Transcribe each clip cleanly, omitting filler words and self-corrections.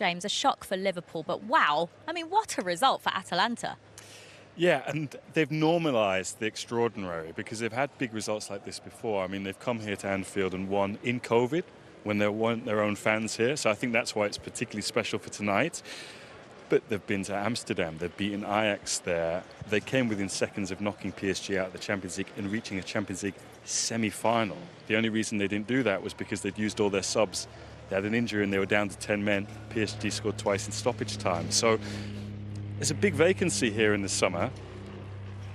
James, a shock for Liverpool, but wow, I mean, what a result for Atalanta. Yeah, and they've normalised the extraordinary because they've had big results like this before. I mean, they've come here to Anfield and won in COVID when there weren't their own fans here. So I think that's why it's particularly special for tonight. But they've been to Amsterdam. They've beaten Ajax there. They came within seconds of knocking PSG out of the Champions League and reaching a Champions League semi-final. The only reason they didn't do that was because they'd used all their subs. They had an injury and they were down to 10 men. PSG scored twice in stoppage time. So there's a big vacancy here in the summer.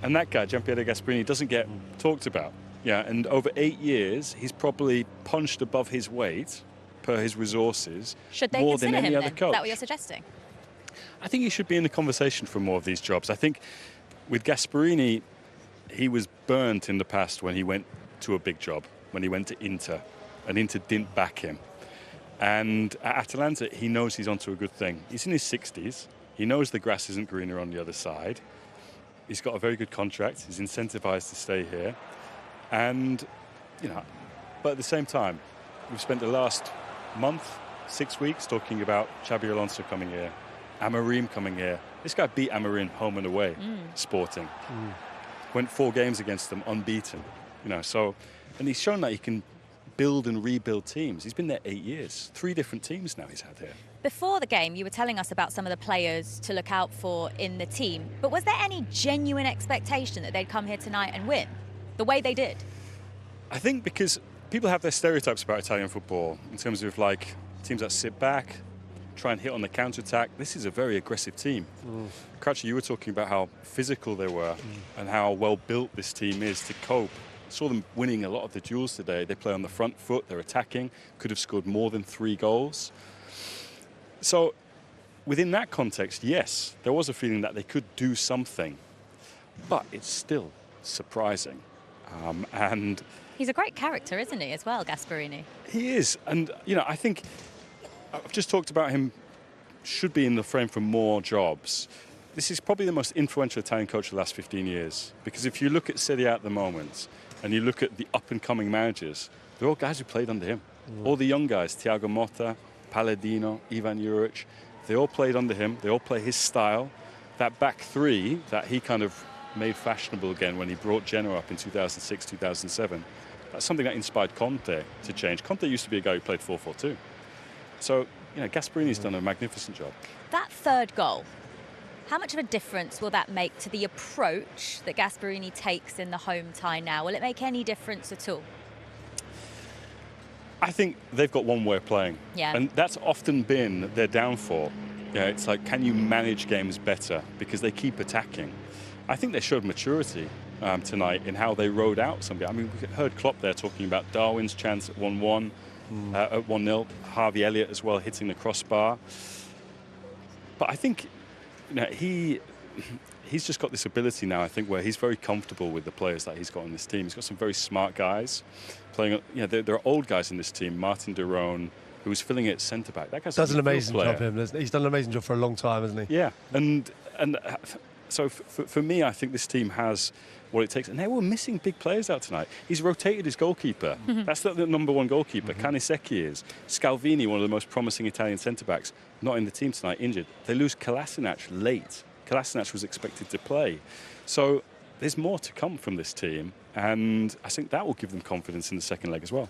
And that guy, Gian Piero Gasperini, doesn't get talked about. Yeah, and over 8 years, he's probably punched above his weight per his resources. Should they more than consider any him other then? coach. Is that what you're suggesting? I think he should be in the conversation for more of these jobs. I think with Gasperini, he was burnt in the past when he went to a big job, when he went to Inter, and Inter didn't back him. And at Atalanta, he knows he's onto a good thing. He's in his 60s. He knows the grass isn't greener on the other side. He's got a very good contract. He's incentivized to stay here. And, but at the same time, we've spent the last month, 6 weeks, talking about Xabi Alonso coming here, Amorim coming here. This guy beat Amorim home and away, Sporting. Went 4 games against them, unbeaten. And he's shown that he can build and rebuild teams. He's been there 8 years. 3 different teams now he's had here. Before the game, you were telling us about some of the players to look out for in the team. But was there any genuine expectation that they'd come here tonight and win the way they did? I think because people have their stereotypes about Italian football in terms of teams that sit back, try and hit on the counter-attack. This is a very aggressive team. Crouchy, you were talking about how physical they were and how well-built this team is to cope. Saw them winning a lot of the duels today. They play on the front foot, they're attacking, could have scored more than 3 goals. So within that context, yes, there was a feeling that they could do something, but it's still surprising. And he's a great character, isn't he, as well, Gasperini? He is. And, I think I've just talked about him should be in the frame for more jobs. This is probably the most influential Italian coach of the last 15 years. Because if you look at Serie A at the moment and you look at the up-and-coming managers, they're all guys who played under him. All the young guys, Thiago Motta, Palladino, Ivan Juric, they all played under him. They all play his style. That back 3 that he kind of made fashionable again when he brought Genoa up in 2006, 2007, that's something that inspired Conte to change. Conte used to be a guy who played 4-4-2. So, Gasperini's done a magnificent job. That 3rd goal, how much of a difference will that make to the approach that Gasperini takes in the home tie now? Will it make any difference at all? I think they've got one way of playing. Yeah. And that's often been their downfall. It's like, can you manage games better? Because they keep attacking. I think they showed maturity tonight in how they rode out some games. I mean, we heard Klopp there talking about Darwin's chance at 1-1, at 1-0. Harvey Elliott as well hitting the crossbar. But I think he's just got this ability now, I think, where he's very comfortable with the players that he's got on this team. He's got some very smart guys playing. There are old guys in this team. Martin de Roon, who was filling it at centre-back. That guy's does an amazing job, him. He's done an amazing job for a long time, hasn't he? Yeah, and so for me, I think this team has what it takes. And they were missing big players out tonight. He's rotated his goalkeeper. That's the number 1 goalkeeper. Canisecchi is. Scalvini, one of the most promising Italian centre-backs, not in the team tonight, injured. They lose Kolasinac late. Kolasinac was expected to play. So there's more to come from this team. And I think that will give them confidence in the second leg as well.